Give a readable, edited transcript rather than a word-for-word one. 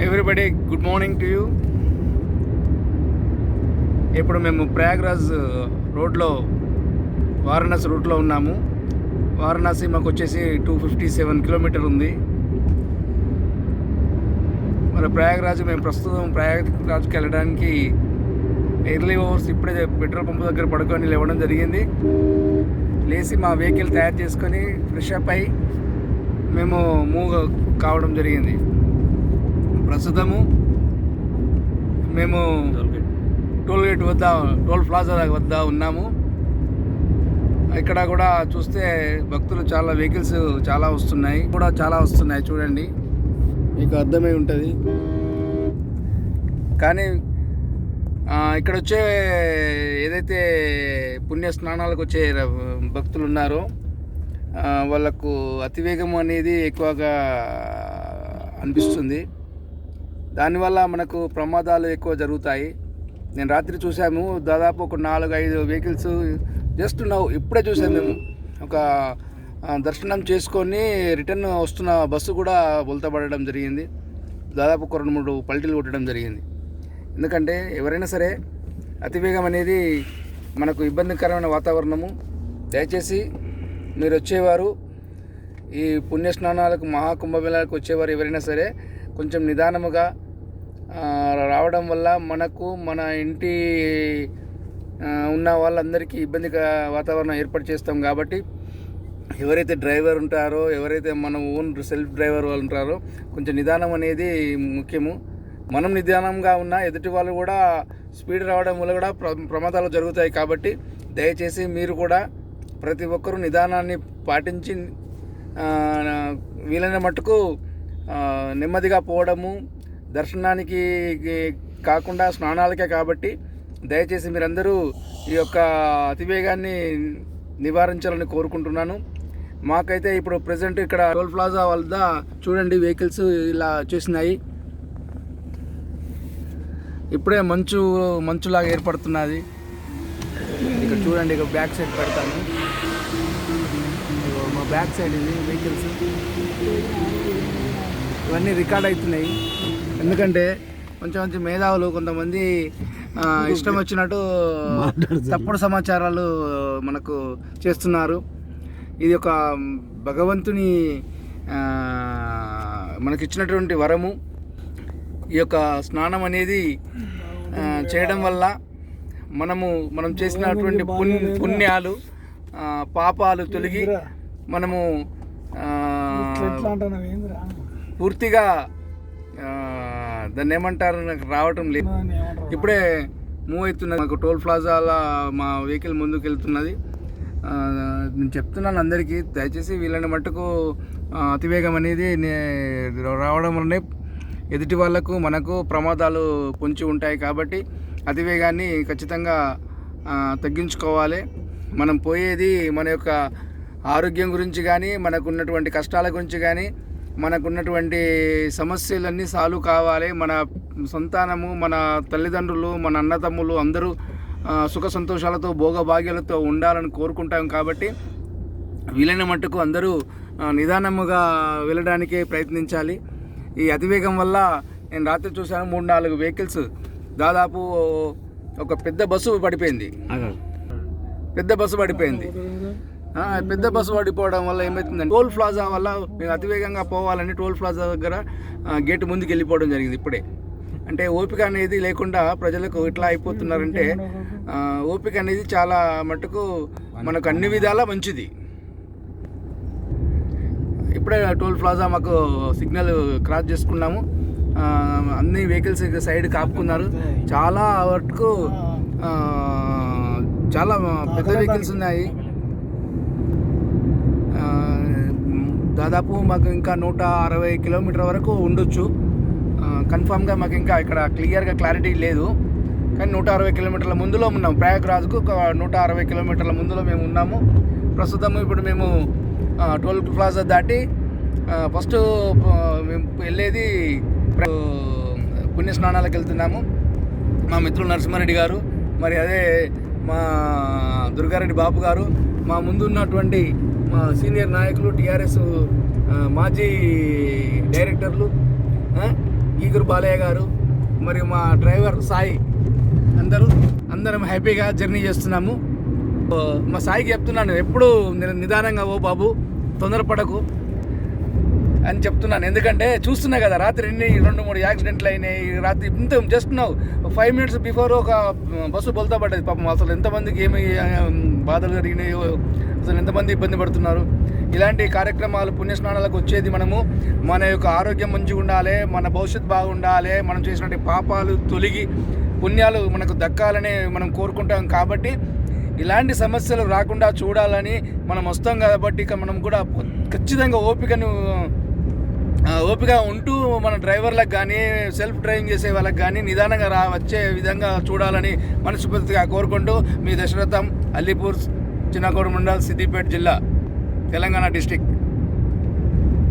Everybody good morning to you. ఇప్పుడు మేము ప్రయాగ్రాజ్ రోడ్లో వారణాసి రూట్లో ఉన్నాము. వారణాసి మాకు వచ్చేసి 257 కిలోమీటర్ ఉంది. మరి ప్రయాగ్రాజ్ మేము ప్రస్తుతం ప్రయాగ్రాజ్కి వెళ్ళడానికి ఎర్లీ అవర్స్ ఇప్పుడే పెట్రోల్ పంపు దగ్గర పడుకొని లేవడం జరిగింది. లేచి మా వెహికల్ తయారు చేసుకొని ఫ్రెష్ అప్ అయి మేము మూవ్ కావడం జరిగింది. ప్రస్తుతము మేము టోల్ గేట్ వద్ద, టోల్ ప్లాజా వద్ద ఉన్నాము. ఇక్కడ కూడా చూస్తే భక్తులు చాలా వెహికల్స్ చాలా వస్తున్నాయి చూడండి, మీకు అర్థమై ఉంటుంది. కానీ ఇక్కడ వచ్చే ఏదైతే పుణ్య స్నానాలకు వచ్చే భక్తులు ఉన్నారో వాళ్ళకు అతివేగం అనేది ఎక్కువగా అనిపిస్తుంది. దానివల్ల మనకు ప్రమాదాలు ఎక్కువ జరుగుతాయి. నేను రాత్రి చూసాము, దాదాపు ఒక 4-5 వెహికల్స్ జస్ట్ ఇప్పుడే చూసాము. మేము ఒక దర్శనం చేసుకొని రిటర్న్ వస్తున్న బస్సు కూడా బొల్తపడడం జరిగింది. దాదాపు ఒక 2-3 పల్టీలు కొట్టడం జరిగింది. ఎందుకంటే ఎవరైనా సరే అతివేగం అనేది మనకు ఇబ్బందికరమైన వాతావరణము. దయచేసి మీరు వచ్చేవారు, ఈ పుణ్యస్నానాలకు మహాకుంభమేళాలకు వచ్చేవారు ఎవరైనా సరే కొంచెం నిదానముగా రావడం వల్ల మనకు, మన ఇంటి ఉన్న వాళ్ళందరికీ ఇబ్బందిగా వాతావరణం ఏర్పాటు చేస్తాం. కాబట్టి ఎవరైతే డ్రైవర్ ఉంటారో, ఎవరైతే మన ఓన్ సెల్ఫ్ డ్రైవర్ వాళ్ళు ఉంటారో కొంచెం నిదానం అనేది ముఖ్యము. మనం నిదానంగా ఉన్న ఎదుటి వాళ్ళు కూడా స్పీడ్ రావడం వల్ల కూడా ప్రమాదాలు జరుగుతాయి. కాబట్టి దయచేసి మీరు కూడా ప్రతి ఒక్కరూ నిదానాన్ని పాటించి వీలైన మట్టుకు నెమ్మదిగా పోవడము, దర్శనానికి కాకుండా స్నానాలకే. కాబట్టి దయచేసి మీరందరూ ఈ యొక్క అతివేగాన్ని నివారించాలని కోరుకుంటున్నాను. మాకైతే ఇప్పుడు ప్రజెంట్ ఇక్కడ టోల్ ప్లాజా వద్ద చూడండి వెహికల్స్ ఇలా వచ్చేసినాయి. ఇప్పుడే మంచులాగా ఏర్పడుతున్నది. ఇక్కడ చూడండి, ఇక బ్యాక్ సైడ్ పెడతాను. మా బ్యాక్ సైడ్ ఇది వెహికల్స్ ఇవన్నీ రికార్డ్ అవుతున్నాయి. ఎందుకంటే కొంచెం మేధావులు కొంతమంది ఇష్టం వచ్చినట్టు తప్పుడు సమాచారాలు మనకు చేస్తున్నారు. ఇది ఒక భగవంతుని మనకిచ్చినటువంటి వరము. ఈ యొక్క స్నానం అనేది చేయడం వల్ల మనం చేసినటువంటి పుణ్యాలు, పాపాలు తొలగి మనము పూర్తిగా దాన్ని ఏమంటారు, నాకు రావటం లేదు. ఇప్పుడే మూవ్ అవుతున్నది. మాకు టోల్ ప్లాజాలో మా వెహికల్ ముందుకు వెళ్తున్నది. నేను చెప్తున్నాను అందరికీ, దయచేసి వీళ్ళని మట్టుకు అతివేగం అనేది రావడం వల్లనే ఎదుటి వాళ్ళకు, మనకు ప్రమాదాలు పొంచి ఉంటాయి. కాబట్టి అతివేగాన్ని ఖచ్చితంగా తగ్గించుకోవాలి. మనం పోయేది మన యొక్క ఆరోగ్యం గురించి కానీ, మనకున్నటువంటి కష్టాల గురించి కానీ, మనకున్నటువంటి సమస్యలన్నీ సాల్వ్ కావాలి. మన సంతానము, మన తల్లిదండ్రులు, మన అన్నతమ్ములు అందరూ సుఖ సంతోషాలతో, భోగభాగ్యాలతో ఉండాలని కోరుకుంటాం. కాబట్టి వీలైన మట్టుకు అందరూ నిదానముగా వెళ్ళడానికే ప్రయత్నించాలి. ఈ అతివేగం వల్ల నేను రాత్రి చూశాను 3-4 వెహికల్స్, దాదాపు ఒక పెద్ద బస్సు పడిపోయింది. పెద్ద బస్సు పడిపోవడం వల్ల ఏమవుతుందంటే టోల్ ప్లాజా వల్ల మేము అతివేగంగా పోవాలని టోల్ ప్లాజా దగ్గర గేటు ముందుకు వెళ్ళిపోవడం జరిగింది. ఇప్పుడే అంటే ఓపిక అనేది లేకుండా ప్రజలకు ఇట్లా అయిపోతున్నారంటే ఓపిక అనేది చాలా మట్టుకు మనకు అన్ని విధాలా మంచిది. ఇప్పుడే టోల్ ప్లాజా మాకు సిగ్నల్ క్రాస్ చేసుకున్నాము. అన్ని వెహికల్స్ సైడ్ కాపుకున్నారు. చాలా వరకు చాలా పెద్ద వెహికల్స్ ఉన్నాయి. దాదాపు మాకు ఇంకా 160 కిలోమీటర్ వరకు ఉండొచ్చు. కన్ఫామ్గా మాకు ఇంకా ఇక్కడ క్లారిటీ లేదు. కానీ 160 కిలోమీటర్ల ముందులో ఉన్నాము. ప్రయాగ్రాజ్కు ఒక 160 కిలోమీటర్ల ముందులో మేము ఉన్నాము. ప్రస్తుతం ఇప్పుడు మేము టోల్ ప్లాజా దాటి ఫస్ట్ మేము వెళ్ళేది పుణ్యస్నానాలకు వెళ్తున్నాము. మా మిత్రులు నరసింహారెడ్డి గారు, మరి అదే మా దుర్గారెడ్డి బాబు గారు, మా ముందు ఉన్నటువంటి మా సీనియర్ నాయకులు, టీఆర్ఎస్ మాజీ డైరెక్టర్లు, ఈగురు బాలయ్య గారు మరియు మా డ్రైవర్ సాయి అందరం హ్యాపీగా జర్నీ చేస్తున్నాము. మా సాయికి చెప్తున్నాను, ఎప్పుడు నిదానంగా ఓ బాబు, తొందరపడకు అని చెప్తున్నాను. ఎందుకంటే చూస్తున్నా కదా రాత్రి 2-3 యాక్సిడెంట్లు అయినాయి. రాత్రి ఇంత జస్ట్ నౌ 5 minutes బిఫోర్ ఒక బస్సు బోల్తా పడ్డది. పాపం అసలు ఎంతమందికి ఏమి బాధలు జరిగినాయో, అసలు ఎంతమంది ఇబ్బంది పడుతున్నారు. ఇలాంటి కార్యక్రమాలు పుణ్యస్నానాలకు వచ్చేది మనము మన యొక్క ఆరోగ్యం మంచిగా ఉండాలి, మన భవిష్యత్తు బాగుండాలి, మనం చేసినటువంటి పాపాలు తొలగి పుణ్యాలు మనకు దక్కాలని మనం కోరుకుంటాం. కాబట్టి ఇలాంటి సమస్యలు రాకుండా చూడాలని మనం వస్తాం కాబట్టి ఇక మనం కూడా ఖచ్చితంగా ఓపిక ఉంటూ మన డ్రైవర్లకు కానీ సెల్ఫ్ డ్రైవింగ్ చేసే వాళ్ళకి కానీ నిదానంగా వచ్చే విధంగా చూడాలని మనస్ఫూర్తిగా కోరుకుంటూ మీ దశరథం, అలీపూర్, చిన్నకోడు మండల్, సిద్దిపేట జిల్లా, తెలంగాణ డిస్ట్రిక్ట్.